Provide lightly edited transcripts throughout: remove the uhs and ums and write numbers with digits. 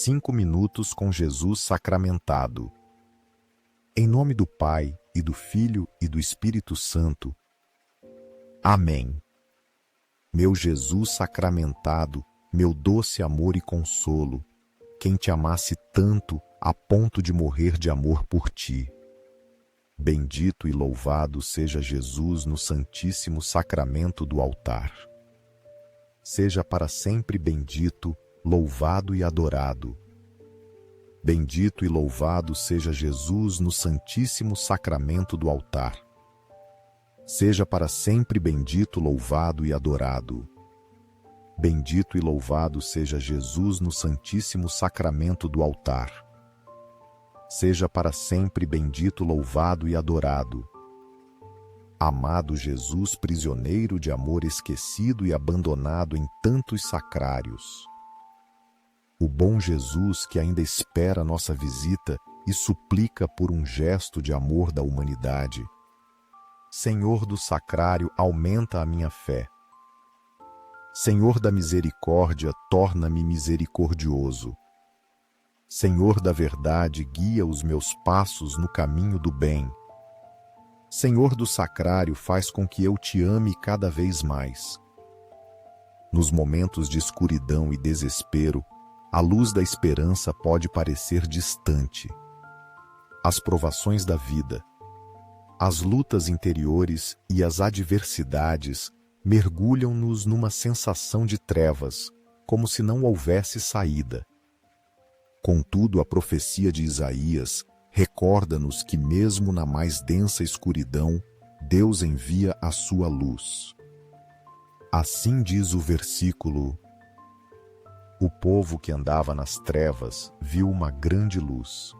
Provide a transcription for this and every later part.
5 minutos com Jesus sacramentado. Em nome do Pai, e do Filho, e do Espírito Santo. Amém. Meu Jesus sacramentado, meu doce amor e consolo, quem te amasse tanto a ponto de morrer de amor por ti. Bendito e louvado seja Jesus no Santíssimo Sacramento do altar. Seja para sempre bendito, louvado e adorado. Bendito e louvado seja Jesus no Santíssimo Sacramento do altar. Seja para sempre bendito, louvado e adorado. Bendito e louvado seja Jesus no Santíssimo Sacramento do altar. Seja para sempre bendito, louvado e adorado. Amado Jesus, prisioneiro de amor esquecido e abandonado em tantos sacrários. O bom Jesus que ainda espera nossa visita e suplica por um gesto de amor da humanidade. Senhor do sacrário, aumenta a minha fé. Senhor da misericórdia, torna-me misericordioso. Senhor da verdade, guia os meus passos no caminho do bem. Senhor do sacrário, faz com que eu te ame cada vez mais. Nos momentos de escuridão e desespero, a luz da esperança pode parecer distante. As provações da vida, as lutas interiores e as adversidades mergulham-nos numa sensação de trevas, como se não houvesse saída. Contudo, a profecia de Isaías recorda-nos que mesmo na mais densa escuridão, Deus envia a sua luz. Assim diz o versículo: o povo que andava nas trevas viu uma grande luz.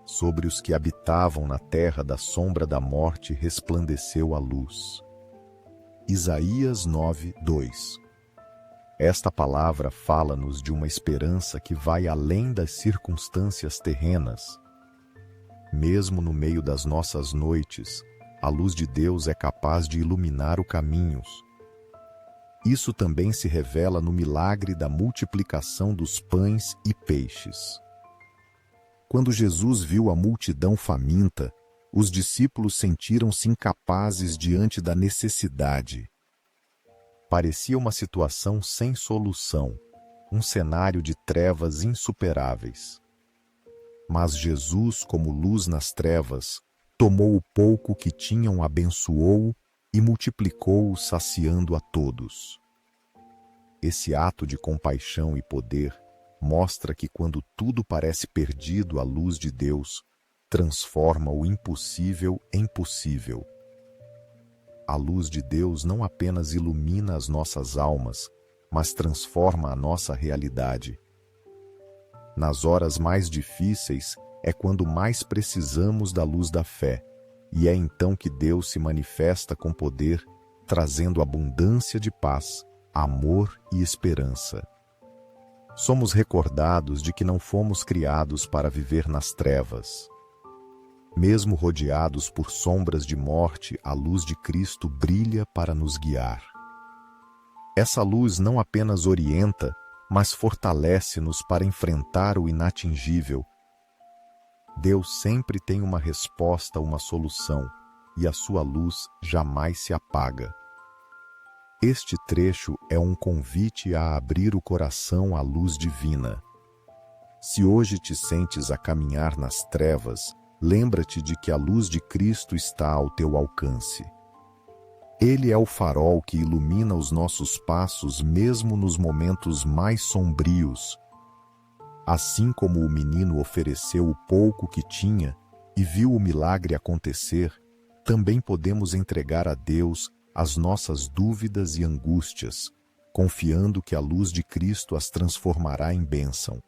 Sobre os que habitavam na terra da sombra da morte resplandeceu a luz. Isaías 9:2. Esta palavra fala-nos de uma esperança que vai além das circunstâncias terrenas. Mesmo no meio das nossas noites, a luz de Deus é capaz de iluminar o caminho. Isso também se revela no milagre da multiplicação dos pães e peixes. Quando Jesus viu a multidão faminta, os discípulos sentiram-se incapazes diante da necessidade. Parecia uma situação sem solução, um cenário de trevas insuperáveis. Mas Jesus, como luz nas trevas, tomou o pouco que tinham, abençoou e multiplicou-o, saciando a todos. Esse ato de compaixão e poder mostra que quando tudo parece perdido, a luz de Deus transforma o impossível em possível. A luz de Deus não apenas ilumina as nossas almas, mas transforma a nossa realidade. Nas horas mais difíceis é quando mais precisamos da luz da fé, e é então que Deus se manifesta com poder, trazendo abundância de paz, amor e esperança. Somos recordados de que não fomos criados para viver nas trevas. Mesmo rodeados por sombras de morte, a luz de Cristo brilha para nos guiar. Essa luz não apenas orienta, mas fortalece-nos para enfrentar o inatingível. Deus sempre tem uma resposta, uma solução, e a sua luz jamais se apaga. Este trecho é um convite a abrir o coração à luz divina. Se hoje te sentes a caminhar nas trevas, lembra-te de que a luz de Cristo está ao teu alcance. Ele é o farol que ilumina os nossos passos mesmo nos momentos mais sombrios. Assim como o menino ofereceu o pouco que tinha e viu o milagre acontecer, também podemos entregar a Deus as nossas dúvidas e angústias, confiando que a luz de Cristo as transformará em bênção.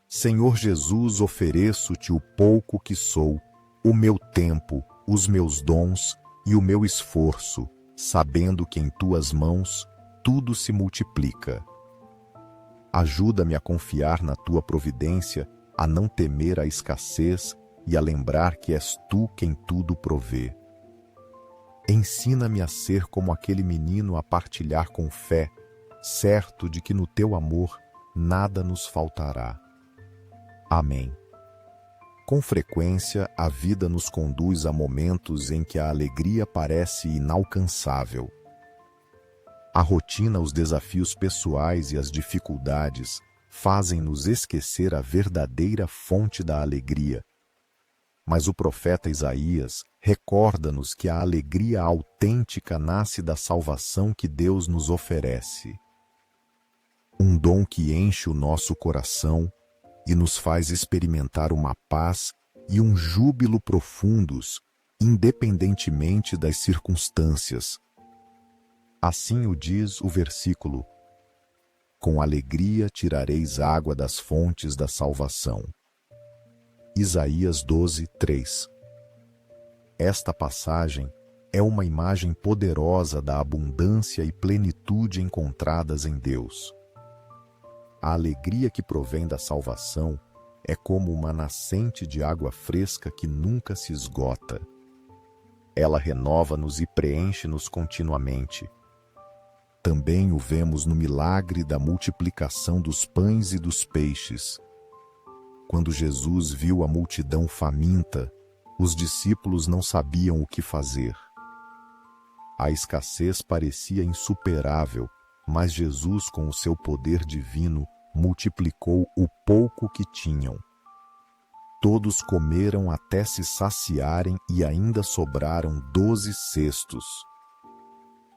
Senhor Jesus, ofereço-te o pouco que sou, o meu tempo, os meus dons e o meu esforço, sabendo que em tuas mãos tudo se multiplica. Ajuda-me a confiar na tua providência, a não temer a escassez e a lembrar que és tu quem tudo provê. Ensina-me a ser como aquele menino, a partilhar com fé, certo de que no teu amor nada nos faltará. Amém. Com frequência, a vida nos conduz a momentos em que a alegria parece inalcançável. A rotina, os desafios pessoais e as dificuldades fazem-nos esquecer a verdadeira fonte da alegria. Mas o profeta Isaías recorda-nos que a alegria autêntica nasce da salvação que Deus nos oferece. Um dom que enche o nosso coração e nos faz experimentar uma paz e um júbilo profundos, independentemente das circunstâncias. Assim o diz o versículo: com alegria tirareis água das fontes da salvação. Isaías 12, 3. Esta passagem é uma imagem poderosa da abundância e plenitude encontradas em Deus. A alegria que provém da salvação é como uma nascente de água fresca que nunca se esgota. Ela renova-nos e preenche-nos continuamente. Também o vemos no milagre da multiplicação dos pães e dos peixes. Quando Jesus viu a multidão faminta, os discípulos não sabiam o que fazer. A escassez parecia insuperável, mas Jesus, com o seu poder divino, multiplicou o pouco que tinham. Todos comeram até se saciarem e ainda sobraram 12 cestos.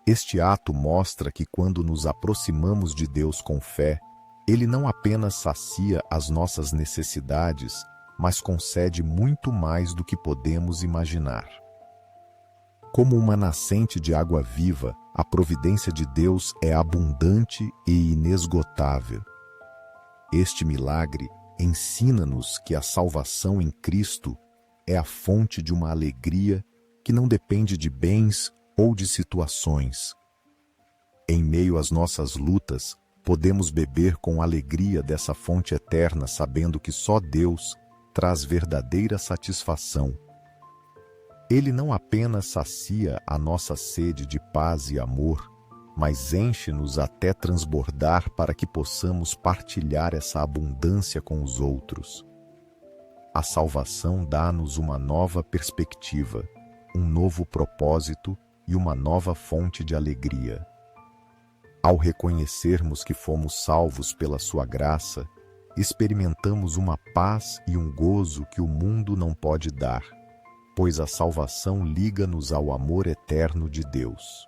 Este ato mostra que quando nos aproximamos de Deus com fé, Ele não apenas sacia as nossas necessidades, mas concede muito mais do que podemos imaginar. Como uma nascente de água viva, a providência de Deus é abundante e inesgotável. Este milagre ensina-nos que a salvação em Cristo é a fonte de uma alegria que não depende de bens ou de situações. Em meio às nossas lutas, podemos beber com alegria dessa fonte eterna, sabendo que só Deus traz verdadeira satisfação. Ele não apenas sacia a nossa sede de paz e amor, mas enche-nos até transbordar para que possamos partilhar essa abundância com os outros. A salvação dá-nos uma nova perspectiva, um novo propósito e uma nova fonte de alegria. Ao reconhecermos que fomos salvos pela sua graça, experimentamos uma paz e um gozo que o mundo não pode dar, pois a salvação liga-nos ao amor eterno de Deus.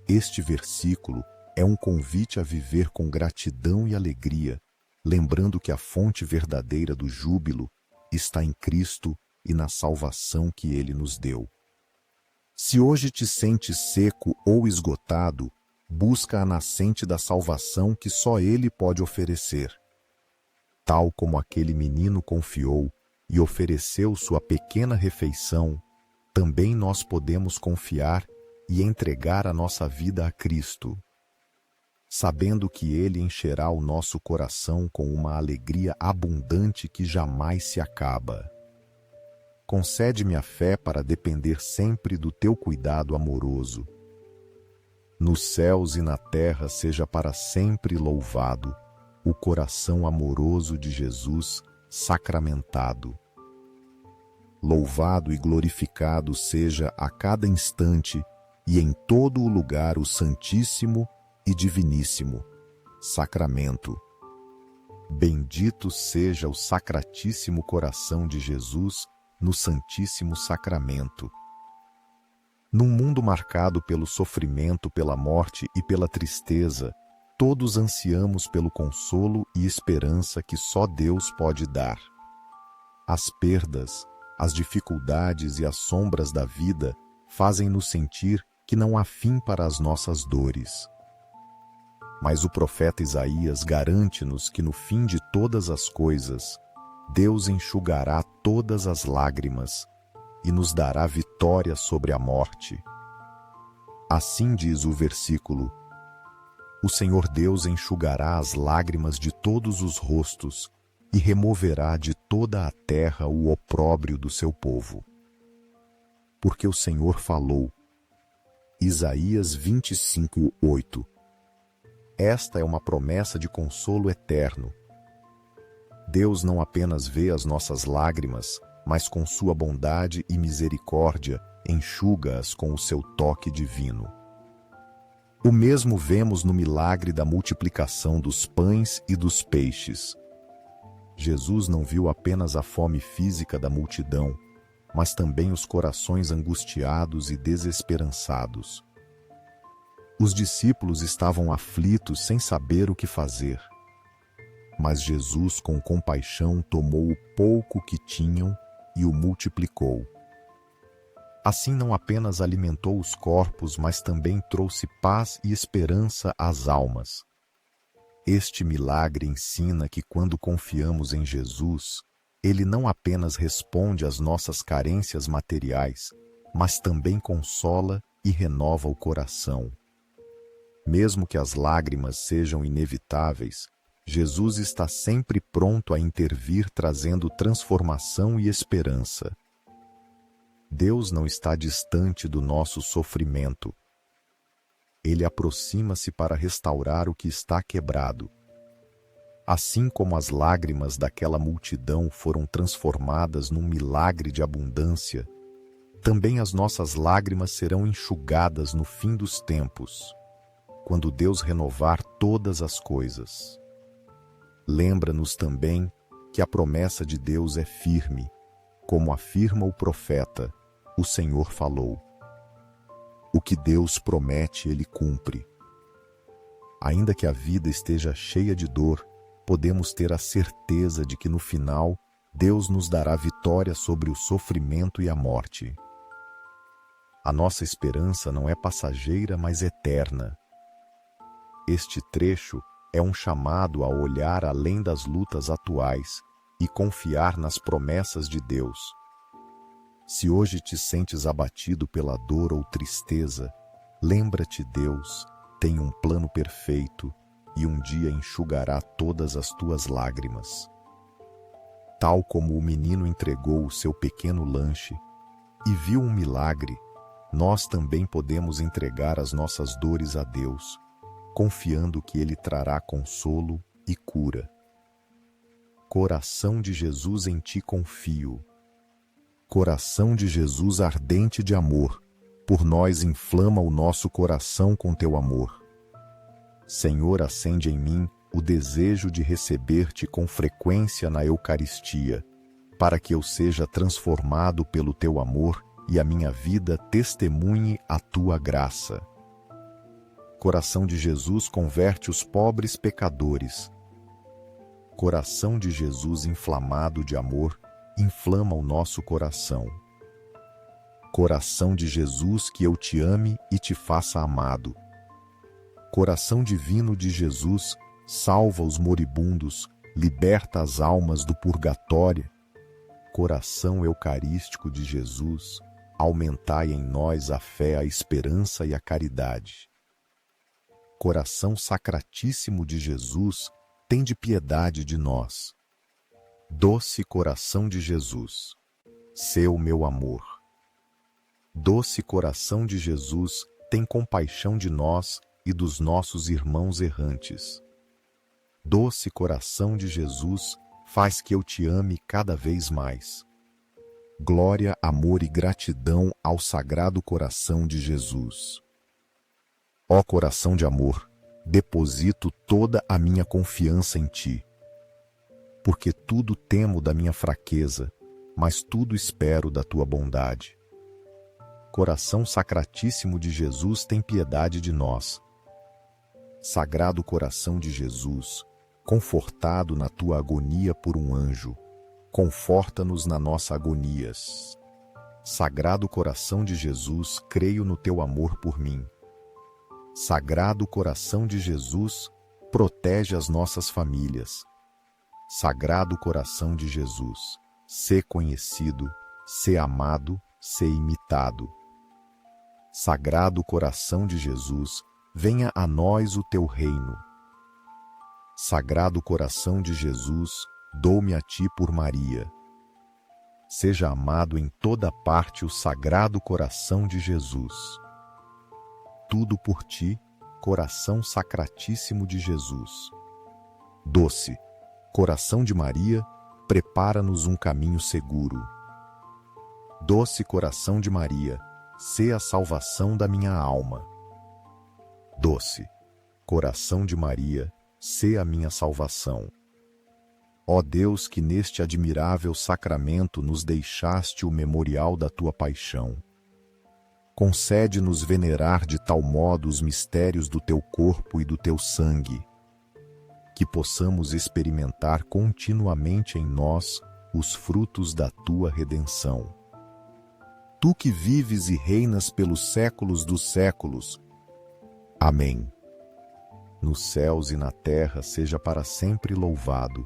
Este versículo é um convite a viver com gratidão e alegria, lembrando que a fonte verdadeira do júbilo está em Cristo e na salvação que Ele nos deu. Se hoje te sentes seco ou esgotado, busca a nascente da salvação que só Ele pode oferecer. Tal como aquele menino confiou e ofereceu sua pequena refeição, também nós podemos confiar e entregar a nossa vida a Cristo, sabendo que Ele encherá o nosso coração com uma alegria abundante que jamais se acaba. Concede-me a fé para depender sempre do Teu cuidado amoroso. Nos céus e na terra seja para sempre louvado o coração amoroso de Jesus sacramentado. Louvado e glorificado seja a cada instante e em todo o lugar o Santíssimo e Diviníssimo Sacramento. Bendito seja o Sacratíssimo Coração de Jesus no Santíssimo Sacramento. Num mundo marcado pelo sofrimento, pela morte e pela tristeza, todos ansiamos pelo consolo e esperança que só Deus pode dar. As perdas, as dificuldades e as sombras da vida fazem-nos sentir que não há fim para as nossas dores. Mas o profeta Isaías garante-nos que no fim de todas as coisas, Deus enxugará todas as lágrimas e nos dará vitória sobre a morte. Assim diz o versículo: o Senhor Deus enxugará as lágrimas de todos os rostos e removerá de toda a terra o opróbrio do seu povo. Porque o Senhor falou. Isaías 25:8. Esta é uma promessa de consolo eterno. Deus não apenas vê as nossas lágrimas, mas com sua bondade e misericórdia enxuga-as com o seu toque divino. O mesmo vemos no milagre da multiplicação dos pães e dos peixes. Jesus não viu apenas a fome física da multidão, mas também os corações angustiados e desesperançados. Os discípulos estavam aflitos sem saber o que fazer. Mas Jesus, com compaixão, tomou o pouco que tinham e o multiplicou. Assim não apenas alimentou os corpos, mas também trouxe paz e esperança às almas. Este milagre ensina que quando confiamos em Jesus, Ele não apenas responde às nossas carências materiais, mas também consola e renova o coração. Mesmo que as lágrimas sejam inevitáveis, Jesus está sempre pronto a intervir, trazendo transformação e esperança. Deus não está distante do nosso sofrimento. Ele aproxima-se para restaurar o que está quebrado. Assim como as lágrimas daquela multidão foram transformadas num milagre de abundância, também as nossas lágrimas serão enxugadas no fim dos tempos, quando Deus renovar todas as coisas. Lembra-nos também que a promessa de Deus é firme, como afirma o profeta: o Senhor falou. O que Deus promete, Ele cumpre. Ainda que a vida esteja cheia de dor, podemos ter a certeza de que no final, Deus nos dará vitória sobre o sofrimento e a morte. A nossa esperança não é passageira, mas eterna. Este trecho é um chamado a olhar além das lutas atuais e confiar nas promessas de Deus. Se hoje te sentes abatido pela dor ou tristeza, lembra-te, Deus tem um plano perfeito e um dia enxugará todas as tuas lágrimas. Tal como o menino entregou o seu pequeno lanche e viu um milagre, nós também podemos entregar as nossas dores a Deus, confiando que Ele trará consolo e cura. Coração de Jesus, em ti confio. Coração de Jesus ardente de amor, por nós inflama o nosso coração com teu amor. Senhor, acende em mim o desejo de receber-te com frequência na Eucaristia, para que eu seja transformado pelo teu amor e a minha vida testemunhe a tua graça. Coração de Jesus converte os pobres pecadores. Coração de Jesus inflamado de amor, inflama o nosso coração. Coração de Jesus, que eu te ame e te faça amado. Coração divino de Jesus, salva os moribundos, liberta as almas do purgatório. Coração eucarístico de Jesus, aumentai em nós a fé, a esperança e a caridade. Coração sacratíssimo de Jesus, tende piedade de nós. Doce coração de Jesus, sê o meu amor. Doce coração de Jesus, tem compaixão de nós e dos nossos irmãos errantes. Doce coração de Jesus, faz que eu te ame cada vez mais. Glória, amor e gratidão ao Sagrado Coração de Jesus. Ó coração de amor, deposito toda a minha confiança em ti. Porque tudo temo da minha fraqueza, mas tudo espero da tua bondade. Coração sacratíssimo de Jesus, tem piedade de nós. Sagrado Coração de Jesus, confortado na tua agonia por um anjo, conforta-nos na nossa agonia. Sagrado Coração de Jesus, creio no teu amor por mim. Sagrado Coração de Jesus, protege as nossas famílias. Sagrado Coração de Jesus, sê conhecido, sê amado, sê imitado. Sagrado Coração de Jesus, venha a nós o teu reino. Sagrado Coração de Jesus, dou-me a ti por Maria. Seja amado em toda parte o Sagrado Coração de Jesus. Tudo por ti, coração sacratíssimo de Jesus. Doce coração de Maria, prepara-nos um caminho seguro. Doce coração de Maria, sê a salvação da minha alma. Doce coração de Maria, sê a minha salvação. Ó Deus, que neste admirável sacramento nos deixaste o memorial da tua paixão, concede-nos venerar de tal modo os mistérios do teu corpo e do teu sangue, que possamos experimentar continuamente em nós os frutos da tua redenção. Tu que vives e reinas pelos séculos dos séculos. Amém. Nos céus e na terra seja para sempre louvado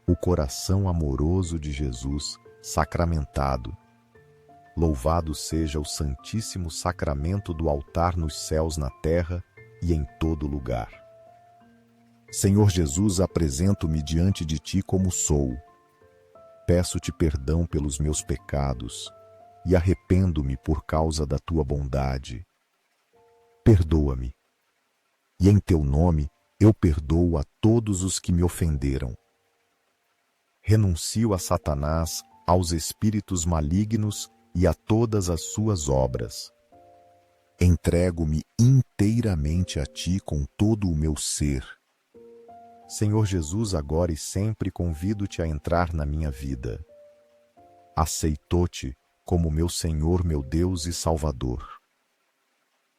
o coração amoroso de Jesus sacramentado. Louvado seja o Santíssimo Sacramento do altar nos céus, na terra e em todo lugar. Senhor Jesus, apresento-me diante de ti como sou. Peço-te perdão pelos meus pecados e arrependo-me por causa da tua bondade. Perdoa-me, e em teu nome eu perdoo a todos os que me ofenderam. Renuncio a Satanás, aos espíritos malignos e a todas as suas obras. Entrego-me inteiramente a ti com todo o meu ser. Senhor Jesus, agora e sempre convido-te a entrar na minha vida. Aceito-te como meu Senhor, meu Deus e Salvador.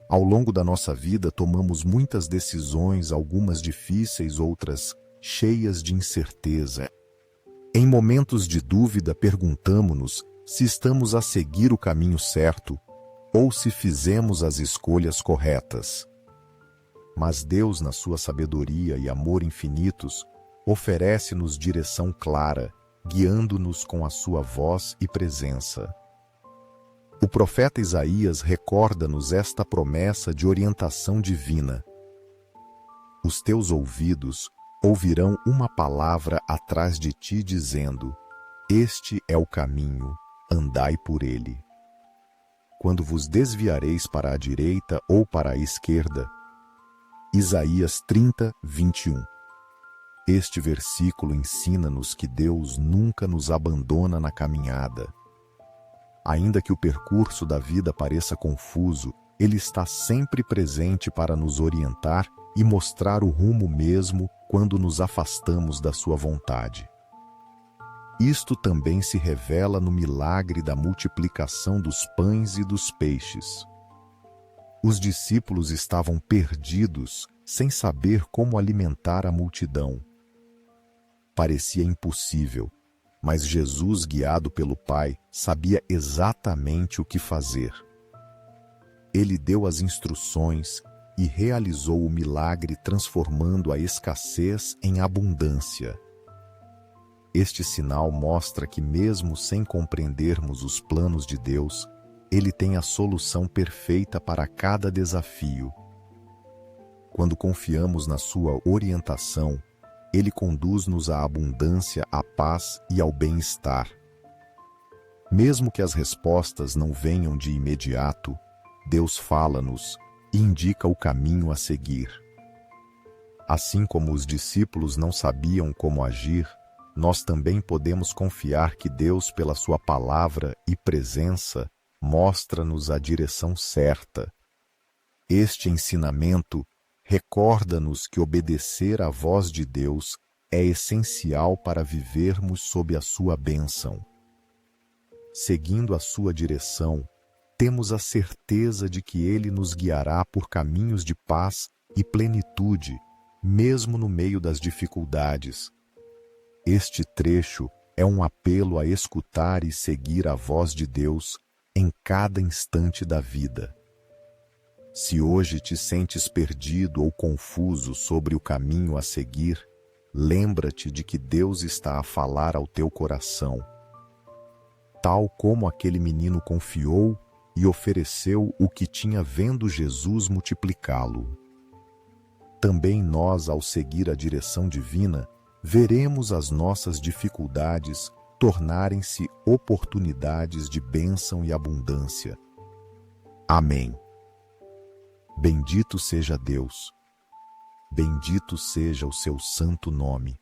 Ao longo da nossa vida tomamos muitas decisões, algumas difíceis, outras cheias de incerteza. Em momentos de dúvida, perguntamo-nos se estamos a seguir o caminho certo ou se fizemos as escolhas corretas. Mas Deus, na sua sabedoria e amor infinitos, oferece-nos direção clara, guiando-nos com a sua voz e presença. O profeta Isaías recorda-nos esta promessa de orientação divina. Os teus ouvidos ouvirão uma palavra atrás de ti dizendo: este é o caminho, andai por ele. Quando vos desviareis para a direita ou para a esquerda. Isaías 30, 21. Este versículo ensina-nos que Deus nunca nos abandona na caminhada. Ainda que o percurso da vida pareça confuso, Ele está sempre presente para nos orientar e mostrar o rumo mesmo quando nos afastamos da sua vontade. Isto também se revela no milagre da multiplicação dos pães e dos peixes. Os discípulos estavam perdidos, sem saber como alimentar a multidão. Parecia impossível, mas Jesus, guiado pelo Pai, sabia exatamente o que fazer. Ele deu as instruções e realizou o milagre, transformando a escassez em abundância. Este sinal mostra que, mesmo sem compreendermos os planos de Deus, Ele tem a solução perfeita para cada desafio. Quando confiamos na sua orientação, Ele conduz-nos à abundância, à paz e ao bem-estar. Mesmo que as respostas não venham de imediato, Deus fala-nos e indica o caminho a seguir. Assim como os discípulos não sabiam como agir, nós também podemos confiar que Deus, pela sua palavra e presença, mostra-nos a direção certa. Este ensinamento recorda-nos que obedecer à voz de Deus é essencial para vivermos sob a sua bênção. Seguindo a sua direção, temos a certeza de que Ele nos guiará por caminhos de paz e plenitude, mesmo no meio das dificuldades. Este trecho é um apelo a escutar e seguir a voz de Deus em cada instante da vida. Se hoje te sentes perdido ou confuso sobre o caminho a seguir, lembra-te de que Deus está a falar ao teu coração. Tal como aquele menino confiou e ofereceu o que tinha vendo Jesus multiplicá-lo. Também nós, ao seguir a direção divina, veremos as nossas dificuldades tornarem-se oportunidades de bênção e abundância. Amém. Bendito seja Deus, Bendito seja o seu santo nome.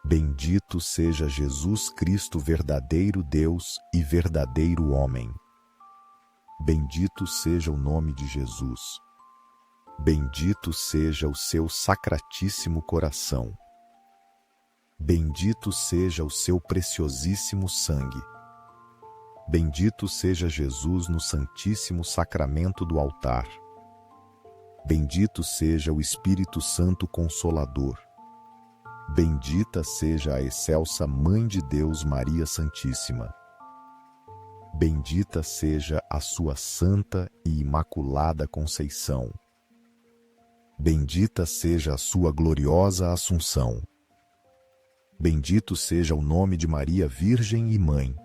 Bendito seja Jesus Cristo, verdadeiro Deus e verdadeiro homem. Bendito seja o nome de Jesus. Bendito seja o seu sacratíssimo coração. Bendito seja o seu preciosíssimo sangue. Bendito seja Jesus no Santíssimo Sacramento do altar. Bendito seja o Espírito Santo Consolador. Bendita seja a excelsa Mãe de Deus, Maria Santíssima. Bendita seja a sua Santa e Imaculada Conceição. Bendita seja a sua gloriosa Assunção. Bendito seja o nome de Maria Virgem e Mãe.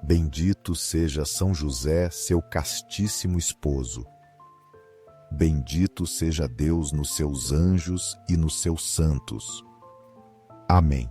Bendito seja São José, seu castíssimo esposo. Bendito seja Deus nos seus anjos e nos seus santos. Amém.